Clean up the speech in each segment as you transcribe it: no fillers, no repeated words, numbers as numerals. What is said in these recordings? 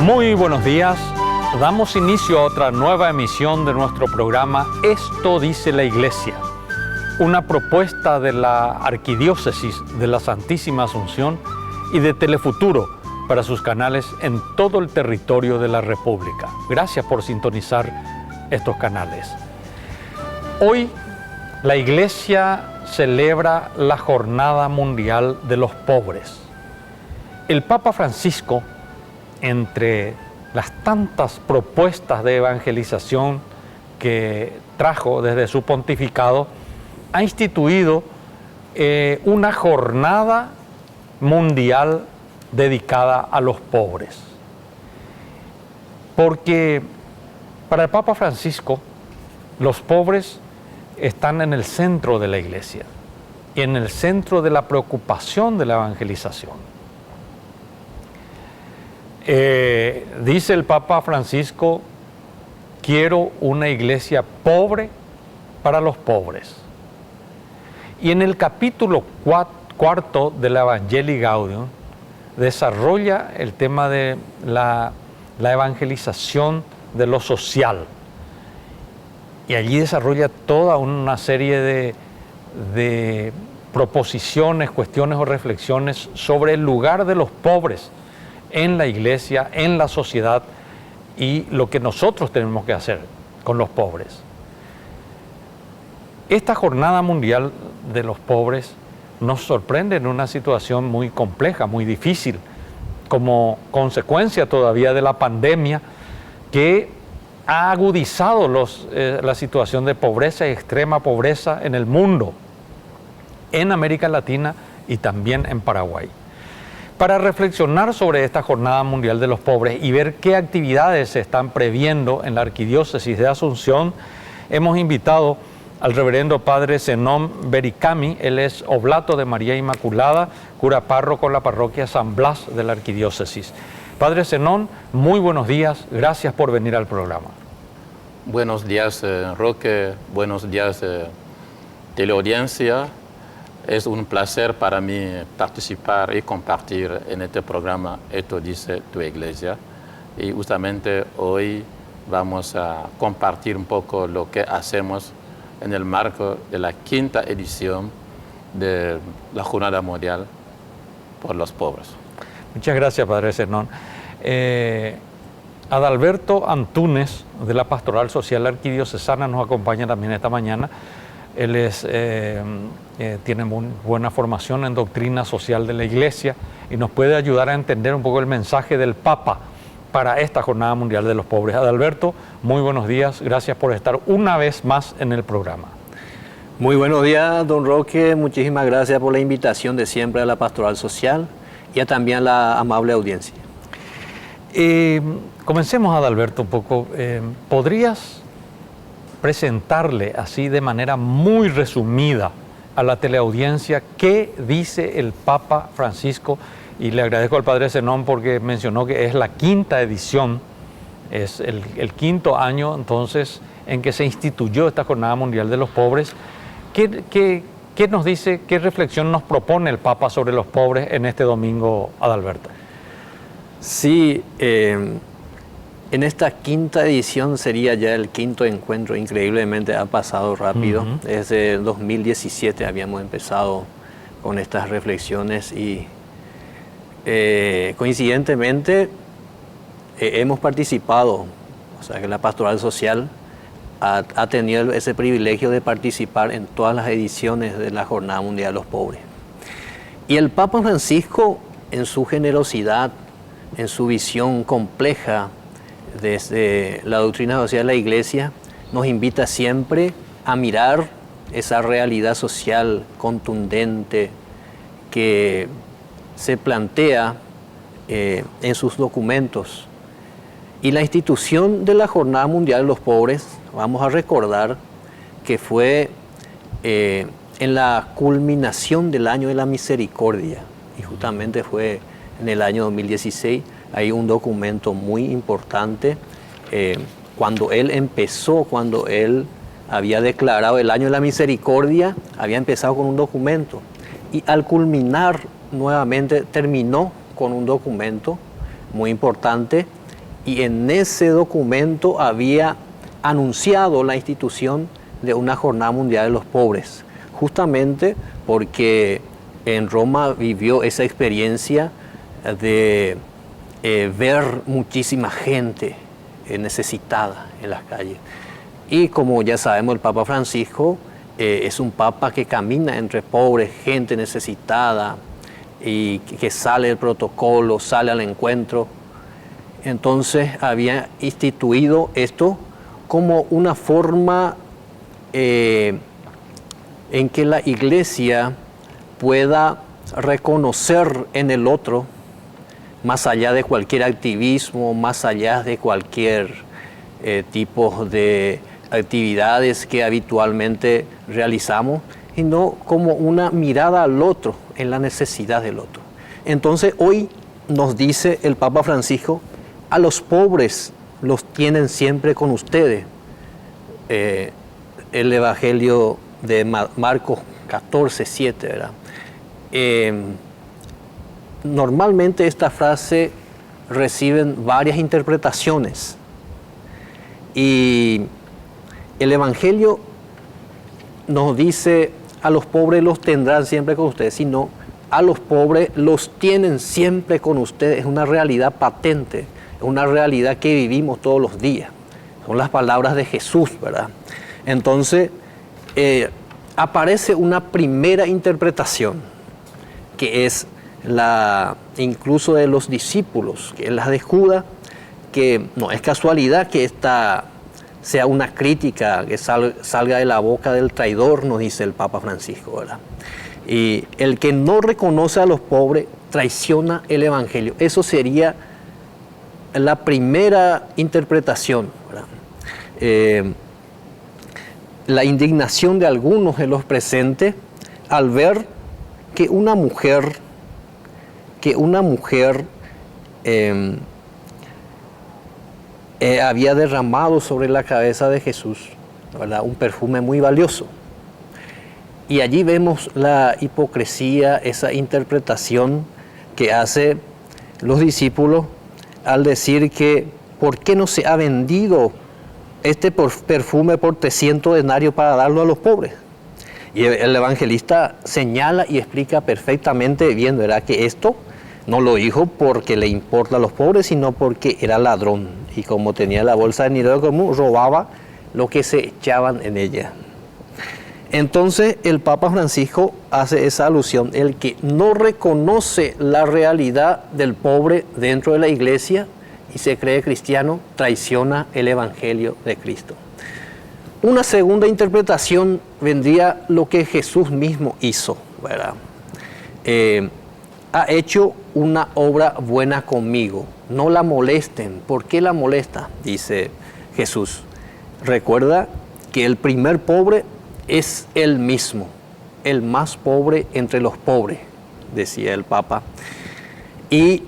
Muy buenos días. Damos inicio a otra nueva emisión de nuestro programa Esto dice la Iglesia, una propuesta de la Arquidiócesis de la Santísima Asunción y de Telefuturo para sus canales en todo el territorio de la República. Gracias por sintonizar estos canales. Hoy la Iglesia celebra la Jornada Mundial de los Pobres. El Papa Francisco, entre las tantas propuestas de evangelización que trajo desde su pontificado, ha instituido una jornada mundial dedicada a los pobres. Porque para el Papa Francisco, los pobres están en el centro de la Iglesia y en el centro de la preocupación de la evangelización. Dice el Papa Francisco: quiero una iglesia pobre para los pobres. Y en el capítulo 4 de la Evangelii Gaudium desarrolla el tema de la evangelización de lo social. Y allí desarrolla toda una serie de proposiciones, cuestiones o reflexiones sobre el lugar de los pobres en la iglesia, en la sociedad, y lo que nosotros tenemos que hacer con los pobres. Esta Jornada Mundial de los Pobres nos sorprende en una situación muy compleja, muy difícil, como consecuencia todavía de la pandemia que ha agudizado la situación de pobreza y extrema pobreza en el mundo, en América Latina y también en Paraguay. Para reflexionar sobre esta Jornada Mundial de los Pobres y ver qué actividades se están previendo en la Arquidiócesis de Asunción, hemos invitado al reverendo padre Zenón Bericami. Él es oblato de María Inmaculada, cura párroco en la parroquia San Blas de la Arquidiócesis. Padre Zenón, muy buenos días, gracias por venir al programa. Buenos días, Roque, buenos días, teleaudiencia. Es un placer para mí participar y compartir en este programa Esto dice tu Iglesia. Y justamente hoy vamos a compartir un poco lo que hacemos en el marco de la 5ª edición de la Jornada Mundial por los Pobres. Muchas gracias, Padre Zenón. Adalberto Antúnez, de la Pastoral Social Arquidiocesana, nos acompaña también esta mañana. Él tiene muy buena formación en doctrina social de la Iglesia y nos puede ayudar a entender un poco el mensaje del Papa para esta Jornada Mundial de los Pobres. Adalberto, muy buenos días, gracias por estar una vez más en el programa. Muy buenos días, don Roque, muchísimas gracias por la invitación de siempre a la Pastoral Social y también a la amable audiencia. Comencemos, Adalberto, un poco. ¿Podrías presentarle así de manera muy resumida a la teleaudiencia qué dice el Papa Francisco? Y le agradezco al Padre Zenón porque mencionó que es la 5ª edición, es el 5º año entonces en que se instituyó esta Jornada Mundial de los Pobres. ¿Qué nos dice, qué reflexión nos propone el Papa sobre los pobres en este domingo, Adalberto? Sí, en esta 5ª edición sería ya el 5º encuentro, increíblemente ha pasado rápido. Desde 2017 habíamos empezado con estas reflexiones y coincidentemente hemos participado, o sea que la Pastoral Social ha tenido ese privilegio de participar en todas las ediciones de la Jornada Mundial de los Pobres. Y el Papa Francisco, en su generosidad, en su visión compleja desde la doctrina social de la Iglesia, nos invita siempre a mirar esa realidad social contundente que se plantea en sus documentos. Y la institución de la Jornada Mundial de los Pobres, vamos a recordar que fue en la culminación del Año de la Misericordia, y justamente fue en el año 2016. Hay un documento muy importante. Cuando él había declarado el Año de la Misericordia, había empezado con un documento. Y al culminar nuevamente, terminó con un documento muy importante y en ese documento había anunciado la institución de una Jornada Mundial de los Pobres, justamente porque en Roma vivió esa experiencia de ver muchísima gente necesitada en las calles. Y como ya sabemos, el Papa Francisco es un papa que camina entre pobres, gente necesitada, y que sale del protocolo, sale al encuentro. Entonces había instituido esto como una forma en que la Iglesia pueda reconocer en el otro, más allá de cualquier activismo, más allá de cualquier tipo de actividades que habitualmente realizamos, sino como una mirada al otro, en la necesidad del otro. Entonces hoy nos dice el Papa Francisco, a los pobres los tienen siempre con ustedes. El Evangelio de Marcos 14:7, ¿verdad? Normalmente esta frase reciben varias interpretaciones y el Evangelio nos dice a los pobres los tendrán siempre con ustedes, sino a los pobres los tienen siempre con ustedes. Es una realidad patente, es una realidad que vivimos todos los días. Son las palabras de Jesús, ¿verdad? Entonces aparece una primera interpretación que es la incluso de los discípulos, que es la de Judas, que no es casualidad que esta sea una crítica que salga de la boca del traidor, nos dice el Papa Francisco, ¿verdad? Y el que no reconoce a los pobres traiciona el Evangelio. Eso sería la primera interpretación, ¿verdad? La indignación de algunos de los presentes al ver que una mujer había derramado sobre la cabeza de Jesús, ¿verdad?, un perfume muy valioso. Y allí vemos la hipocresía, esa interpretación que hace los discípulos al decir que ¿por qué no se ha vendido este perfume por 300 denarios para darlo a los pobres? Y el evangelista señala y explica perfectamente bien, ¿verdad?, que esto no lo dijo porque le importa a los pobres, sino porque era ladrón. Y como tenía la bolsa de dinero común, robaba lo que se echaban en ella. Entonces el Papa Francisco hace esa alusión. El que no reconoce la realidad del pobre dentro de la iglesia y se cree cristiano, traiciona el Evangelio de Cristo. Una segunda interpretación vendría lo que Jesús mismo hizo, ¿verdad? Ha hecho una obra buena conmigo, no la molesten. ¿Por qué la molesta?, dice Jesús. Recuerda que el primer pobre es él mismo, el más pobre entre los pobres, decía el Papa. Y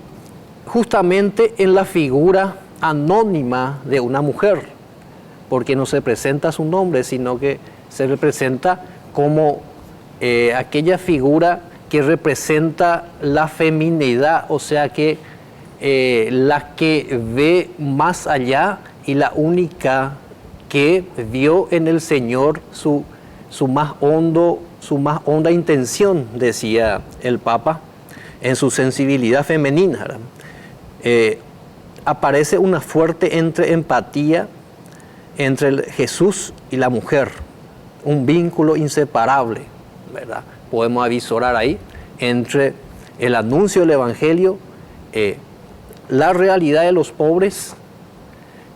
justamente en la figura anónima de una mujer, porque no se presenta su nombre, sino que se representa como aquella figura que representa la feminidad, o sea que la que ve más allá y la única que vio en el Señor su más honda intención, decía el Papa, en su sensibilidad femenina. Aparece una fuerte empatía entre Jesús y la mujer, un vínculo inseparable, ¿verdad? Podemos avisorar ahí entre el anuncio del Evangelio, la realidad de los pobres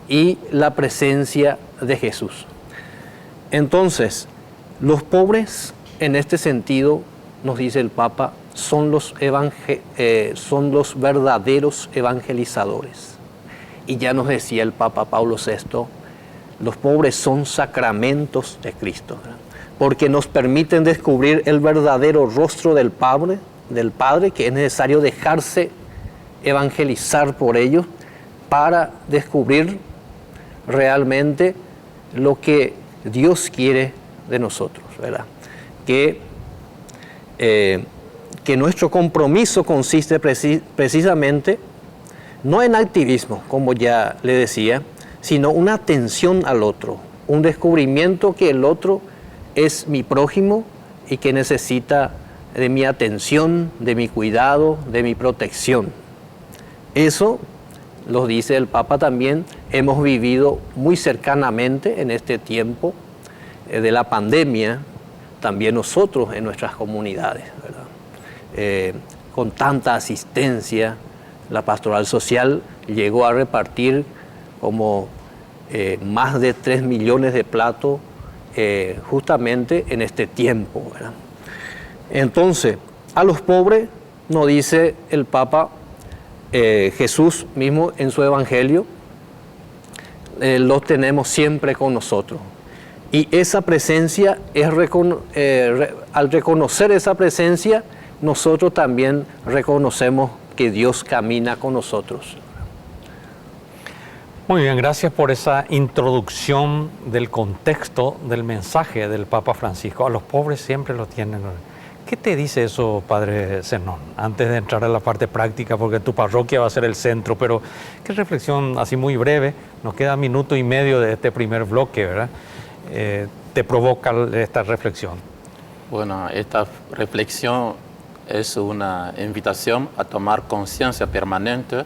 y la presencia de Jesús. Entonces, los pobres, en este sentido, nos dice el Papa, son los verdaderos evangelizadores. Y ya nos decía el Papa Pablo VI, los pobres son sacramentos de Cristo, ¿verdad?, porque nos permiten descubrir el verdadero rostro del Padre, que es necesario dejarse evangelizar por ellos para descubrir realmente lo que Dios quiere de nosotros, ¿verdad? Que nuestro compromiso consiste precisamente no en activismo, como ya le decía, sino una atención al otro, un descubrimiento que el otro es mi prójimo y que necesita de mi atención, de mi cuidado, de mi protección. Eso, lo dice el Papa también, hemos vivido muy cercanamente en este tiempo de la pandemia, también nosotros en nuestras comunidades, ¿verdad? Con tanta asistencia, la pastoral social llegó a repartir como más de 3 millones de platos justamente en este tiempo, ¿verdad? Entonces, a los pobres, nos dice el Papa, Jesús mismo en su Evangelio, los tenemos siempre con nosotros. Y esa presencia, al reconocer esa presencia, nosotros también reconocemos que Dios camina con nosotros. Muy bien, gracias por esa introducción del contexto del mensaje del Papa Francisco. A los pobres siempre lo tienen. ¿Qué te dice eso, Padre Zenón? Antes de entrar a la parte práctica, porque tu parroquia va a ser el centro, pero qué reflexión así muy breve, nos queda minuto y medio de este primer bloque, ¿verdad? Te provoca esta reflexión. Bueno, esta reflexión es una invitación a tomar conciencia permanente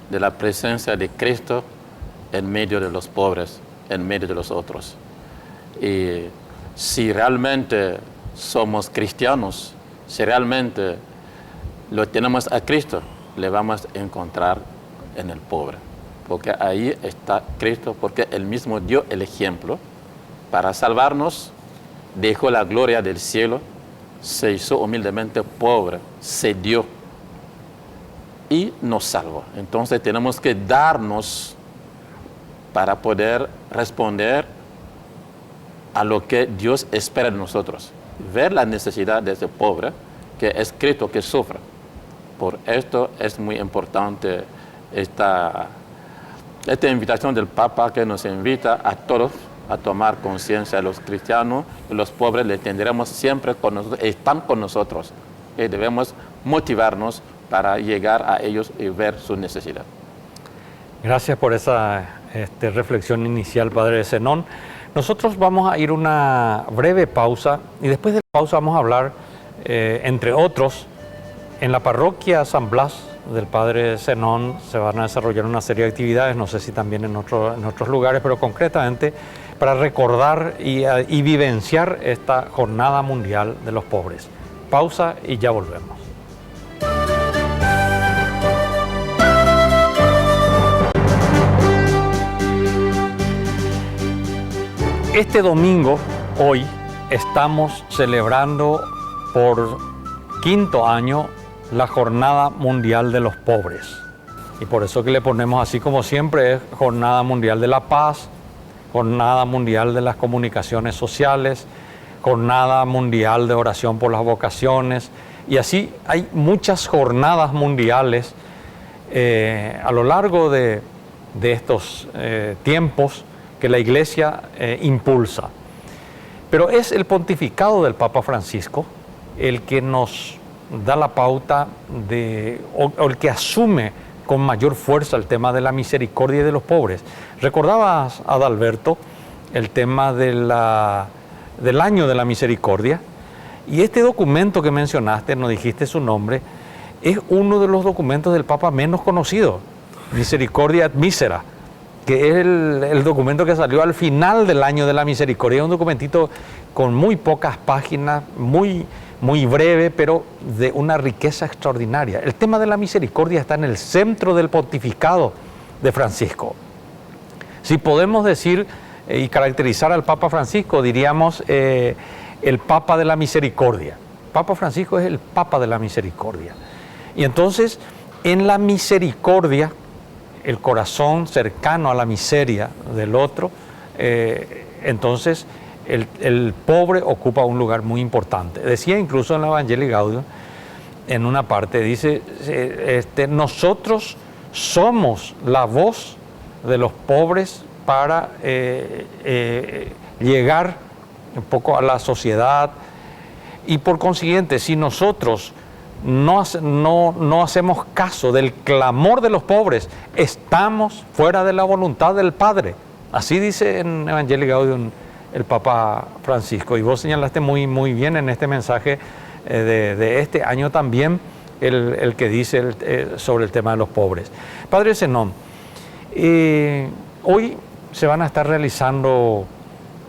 de la presencia de Cristo en medio de los pobres, en medio de los otros. Y si realmente somos cristianos, si realmente lo tenemos a Cristo, le vamos a encontrar en el pobre. Porque ahí está Cristo, porque Él mismo dio el ejemplo. Para salvarnos, dejó la gloria del cielo, se hizo humildemente pobre, se dio y nos salvó. Entonces tenemos que darnos para poder responder a lo que Dios espera de nosotros. Ver la necesidad de ese pobre, que es Cristo que sufre. Por esto es muy importante esta invitación del Papa, que nos invita a todos a tomar conciencia. A los cristianos y los pobres les tendremos siempre con nosotros, están con nosotros, y debemos motivarnos para llegar a ellos y ver su necesidad. Gracias por esa reflexión inicial, Padre Zenón. Nosotros vamos a ir a una breve pausa y después de la pausa vamos a hablar, entre otros, en la parroquia San Blas del Padre Zenón se van a desarrollar una serie de actividades, no sé si también en otros lugares, pero concretamente para recordar y vivenciar esta Jornada Mundial de los Pobres. Pausa y ya volvemos. Este domingo, hoy, estamos celebrando por 5º año la Jornada Mundial de los Pobres. Y por eso que le ponemos así como siempre, es Jornada Mundial de la Paz, Jornada Mundial de las Comunicaciones Sociales, Jornada Mundial de Oración por las Vocaciones. Y así hay muchas jornadas mundiales a lo largo de estos tiempos que la Iglesia impulsa. Pero es el pontificado del Papa Francisco el que nos da la pauta o el que asume con mayor fuerza el tema de la misericordia de los pobres. Recordabas, Adalberto, el tema del año de la misericordia, y este documento que mencionaste, no dijiste su nombre, es uno de los documentos del Papa menos conocido, Misericordia et Misera, que es el documento que salió al final del año de la misericordia. Es un documentito con muy pocas páginas, muy breve, pero de una riqueza extraordinaria. El tema de la misericordia está en el centro del pontificado de Francisco. Si podemos decir y caracterizar al Papa Francisco, diríamos el Papa de la misericordia. Papa Francisco es el Papa de la misericordia. Y entonces, en la misericordia, el corazón cercano a la miseria del otro, entonces el pobre ocupa un lugar muy importante. Decía incluso en la Evangelii Gaudium, en una parte, dice, nosotros somos la voz de los pobres para llegar un poco a la sociedad, y por consiguiente, si nosotros no hacemos caso del clamor de los pobres, estamos fuera de la voluntad del Padre. Así dice en Evangelii Gaudium el Papa Francisco. Y vos señalaste muy bien en este mensaje de este año también el que dice sobre el tema de los pobres. Padre Zenón, hoy se van a estar realizando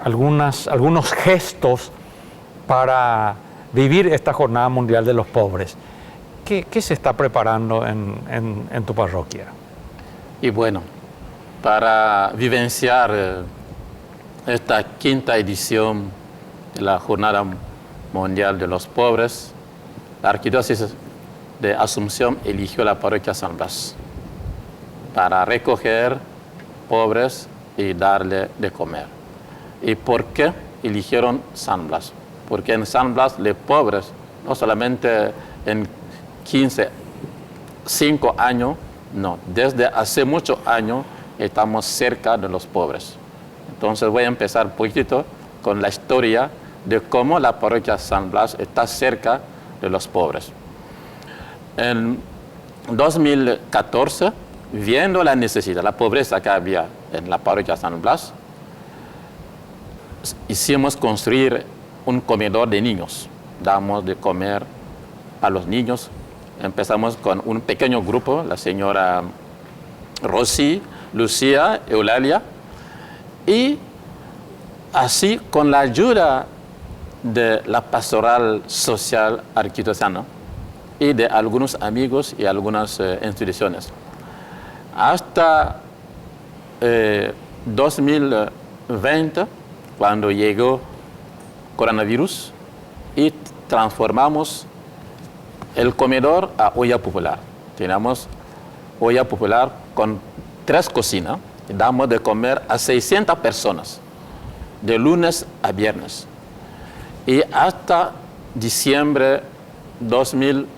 algunos gestos para vivir esta Jornada Mundial de los Pobres. ¿Qué se está preparando en tu parroquia? Y bueno, para vivenciar esta quinta edición de la Jornada Mundial de los Pobres, la Arquidiócesis de Asunción eligió la parroquia San Blas para recoger pobres y darle de comer. ¿Y por qué eligieron San Blas? Porque en San Blas los pobres, no solamente en 5 años, no, desde hace muchos años estamos cerca de los pobres. Entonces voy a empezar un poquito con la historia de cómo la parroquia San Blas está cerca de los pobres. En 2014, viendo la necesidad, la pobreza que había en la parroquia San Blas, hicimos construir un comedor de niños. Damos de comer a los niños. Empezamos con un pequeño grupo, la señora Rosy, Lucía, Eulalia, y así con la ayuda de la pastoral social arquidiocesana y de algunos amigos y algunas instituciones. Hasta 2020, cuando llegó coronavirus, y transformamos el comedor a olla popular. Tenemos olla popular con 3 cocinas y damos de comer a 600 personas, de lunes a viernes. Y hasta diciembre 2020.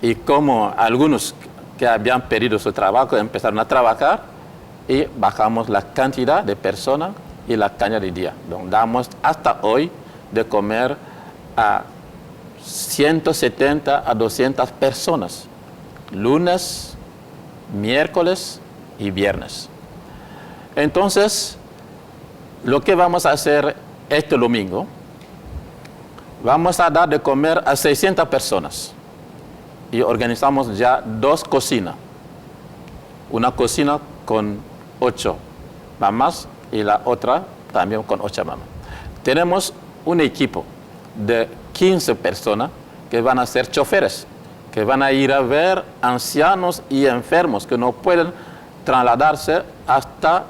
Y como algunos que habían perdido su trabajo empezaron a trabajar, y bajamos la cantidad de personas y la cantidad de días. Entonces, damos hasta hoy de comer a 170 a 200 personas, lunes, miércoles y viernes. Entonces, lo que vamos a hacer este domingo, vamos a dar de comer a 600 personas y organizamos ya 2 cocinas. Una cocina con 8 mamás y la otra también con 8 mamás. Tenemos un equipo de 15 personas que van a ser choferes, que van a ir a ver ancianos y enfermos que no pueden trasladarse hasta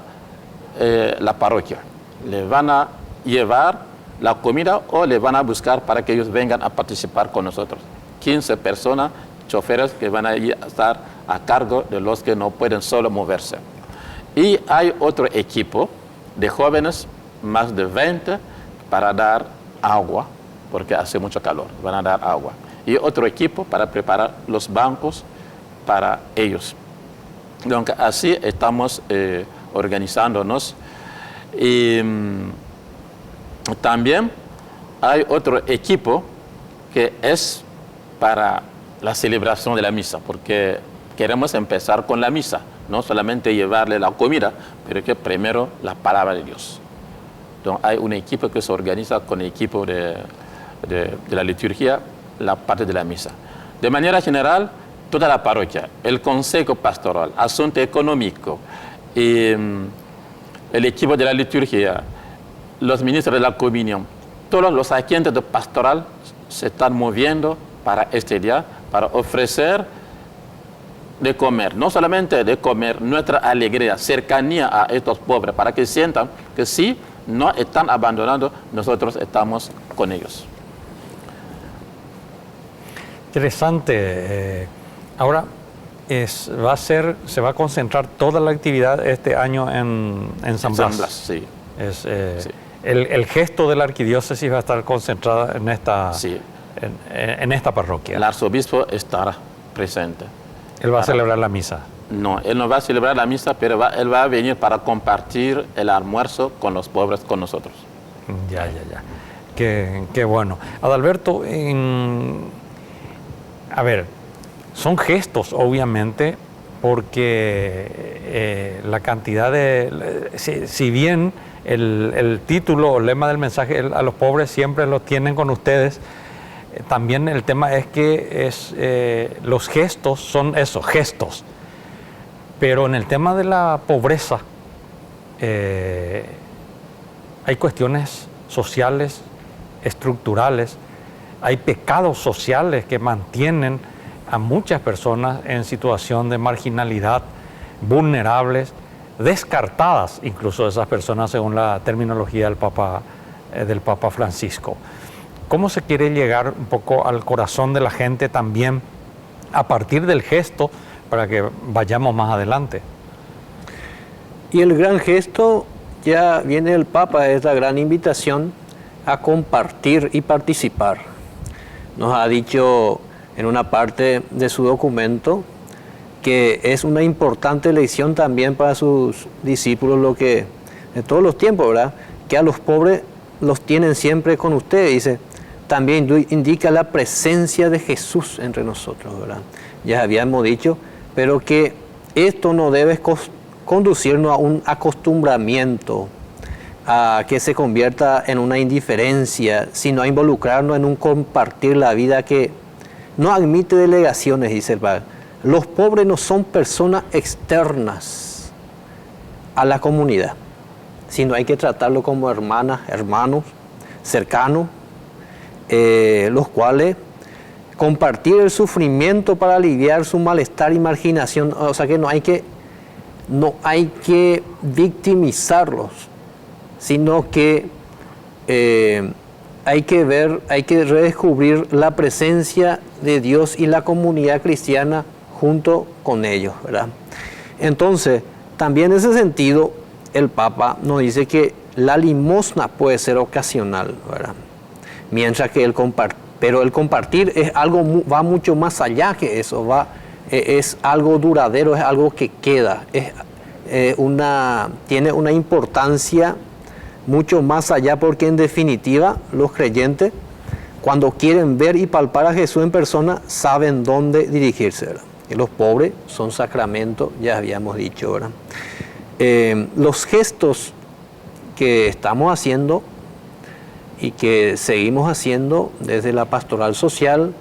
la parroquia. Les van a llevar la comida o les van a buscar para que ellos vengan a participar con nosotros. 15 personas, choferes que van a estar a cargo de los que no pueden solo moverse. Y hay otro equipo de jóvenes, más de 20, para dar agua, porque hace mucho calor, van a dar agua. Y otro equipo para preparar los bancos para ellos. Entonces, así estamos organizándonos. Y también hay otro equipo que es para la celebración de la misa, porque queremos empezar con la misa, no solamente llevarle la comida, pero que primero la palabra de Dios. Entonces, hay un equipo que se organiza con el equipo de la liturgia, la parte de la misa. De manera general, toda la parroquia, el consejo pastoral, asunto económico, y el equipo de la liturgia, los ministros de la comunión, todos los agentes de pastoral se están moviendo para este día, para ofrecer de comer, no solamente de comer, nuestra alegría, cercanía a estos pobres, para que sientan que sí, no están abandonando, nosotros estamos con ellos. Interesante. Ahora se va a concentrar toda la actividad este año en San Blas. San Blas, sí. Sí. El gesto de la arquidiócesis va a estar concentrada en esta, sí. en esta parroquia. El arzobispo estará presente. Él va a celebrar la misa. No, él no va a celebrar la misa, pero él va a venir para compartir el almuerzo con los pobres, con nosotros. Ya. Qué bueno. Adalberto, a ver, son gestos, obviamente, porque la cantidad de... Si bien el título o el lema del mensaje a los pobres siempre lo tienen con ustedes, también el tema es que los gestos son eso, gestos. Pero en el tema de la pobreza hay cuestiones sociales, estructurales, hay pecados sociales que mantienen a muchas personas en situación de marginalidad, vulnerables, descartadas incluso esas personas según la terminología del Papa Francisco. ¿Cómo se quiere llegar un poco al corazón de la gente también a partir del gesto para que vayamos más adelante? Y el gran gesto, ya viene el Papa, es la gran invitación a compartir y participar. Nos ha dicho en una parte de su documento que es una importante lección también para sus discípulos, lo que de todos los tiempos, ¿verdad? Que a los pobres los tienen siempre con ustedes, dice. También indica la presencia de Jesús entre nosotros, ¿verdad? Ya habíamos dicho, pero que esto no debe conducirnos a un acostumbramiento, a que se convierta en una indiferencia, sino a involucrarnos en un compartir la vida que no admite delegaciones, dice el Padre. Los pobres no son personas externas a la comunidad, sino hay que tratarlo como hermanas, hermanos, cercanos, los cuales compartir el sufrimiento para aliviar su malestar y marginación. O sea que no hay que victimizarlos, sino que hay que redescubrir la presencia de Dios y la comunidad cristiana junto con ellos, ¿verdad? Entonces, también en ese sentido, el Papa nos dice que la limosna puede ser ocasional, ¿verdad? Mientras que pero el compartir es algo, va mucho más allá que eso, es algo duradero, es algo que queda, tiene una importancia mucho más allá, porque en definitiva los creyentes, cuando quieren ver y palpar a Jesús en persona, saben dónde dirigirse, ¿verdad? Y los pobres son sacramentos, ya habíamos dicho, ¿verdad? Los gestos que estamos haciendo y que seguimos haciendo desde la pastoral social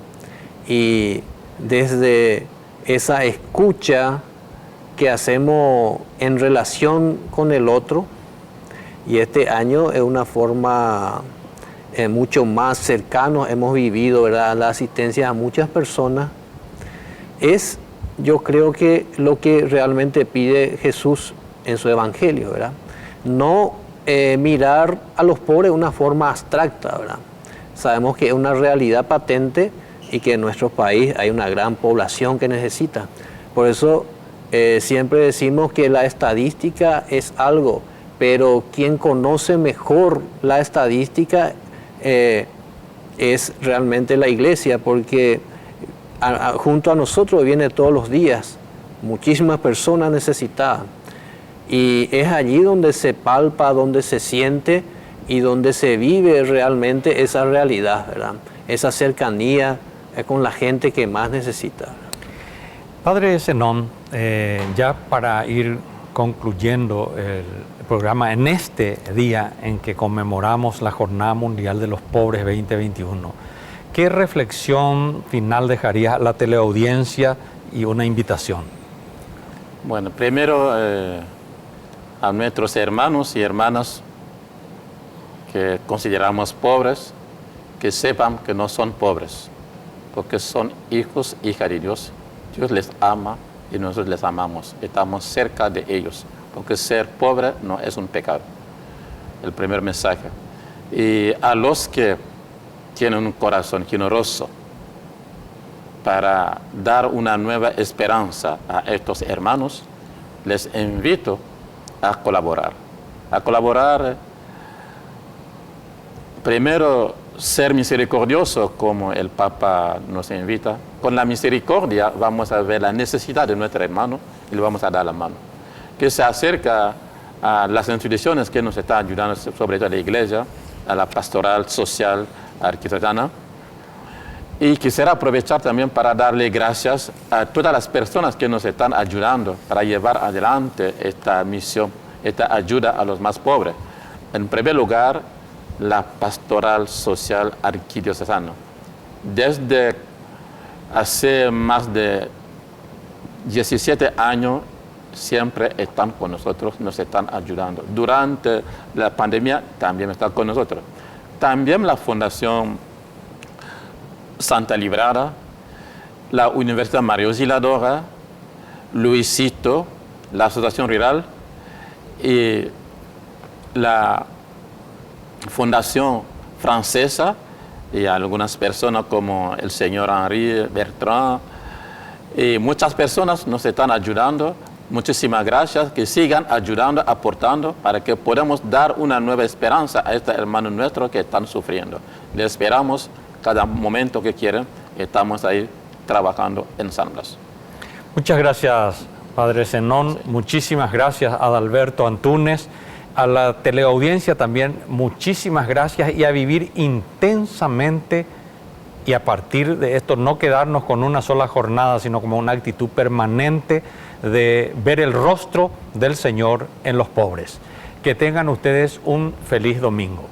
y desde esa escucha que hacemos en relación con el otro, y este año es una forma mucho más cercana, hemos vivido, ¿verdad?, la asistencia a muchas personas, yo creo que lo que realmente pide Jesús en su evangelio, ¿verdad? No mirar a los pobres de una forma abstracta, ¿verdad? Sabemos que es una realidad patente y que en nuestro país hay una gran población que necesita. Por eso siempre decimos que la estadística es algo, pero quien conoce mejor la estadística es realmente la Iglesia, porque junto a nosotros viene todos los días muchísimas personas necesitadas. Y es allí donde se palpa, donde se siente y donde se vive realmente esa realidad, ¿verdad? Esa cercanía con la gente que más necesita. Padre Zenón, ya para ir concluyendo el programa en este día en que conmemoramos la Jornada Mundial de los Pobres 2021, ¿qué reflexión final dejaría a la teleaudiencia y una invitación? Bueno, primero a nuestros hermanos y hermanas que consideramos pobres, que sepan que no son pobres, porque son hijos, hijas de Dios. Dios les ama y nosotros les amamos. Estamos cerca de ellos, porque ser pobre no es un pecado. El primer mensaje. Y a los que tienen un corazón generoso para dar una nueva esperanza a estos hermanos, les invito a colaborar. A colaborar, primero, ser misericordioso, como el Papa nos invita. Con la misericordia vamos a ver la necesidad de nuestro hermano y le vamos a dar la mano. Que se acerca a las instituciones que nos están ayudando, sobre todo la Iglesia, a la pastoral social arquidiocesana. Y quisiera aprovechar también para darle gracias a todas las personas que nos están ayudando para llevar adelante esta misión, esta ayuda a los más pobres. En primer lugar, la pastoral social arquidiocesana. Desde hace más de 17 años siempre están con nosotros, nos están ayudando. Durante la pandemia también están con nosotros. También la Fundación Santa Librada, la Universidad María Auxiliadora, Luisito, la Asociación Rural y la Fundación Francesa y algunas personas como el señor Henri Bertrand y muchas personas nos están ayudando. Muchísimas gracias, que sigan ayudando, aportando para que podamos dar una nueva esperanza a estos hermanos nuestros que están sufriendo. Les esperamos cada momento que quieran, estamos ahí trabajando en San Blas. Muchas gracias, Padre Zenón. Sí. Muchísimas gracias a Adalberto Antúnez. A la teleaudiencia también, muchísimas gracias, y a vivir intensamente y a partir de esto no quedarnos con una sola jornada, sino como una actitud permanente de ver el rostro del Señor en los pobres. Que tengan ustedes un feliz domingo.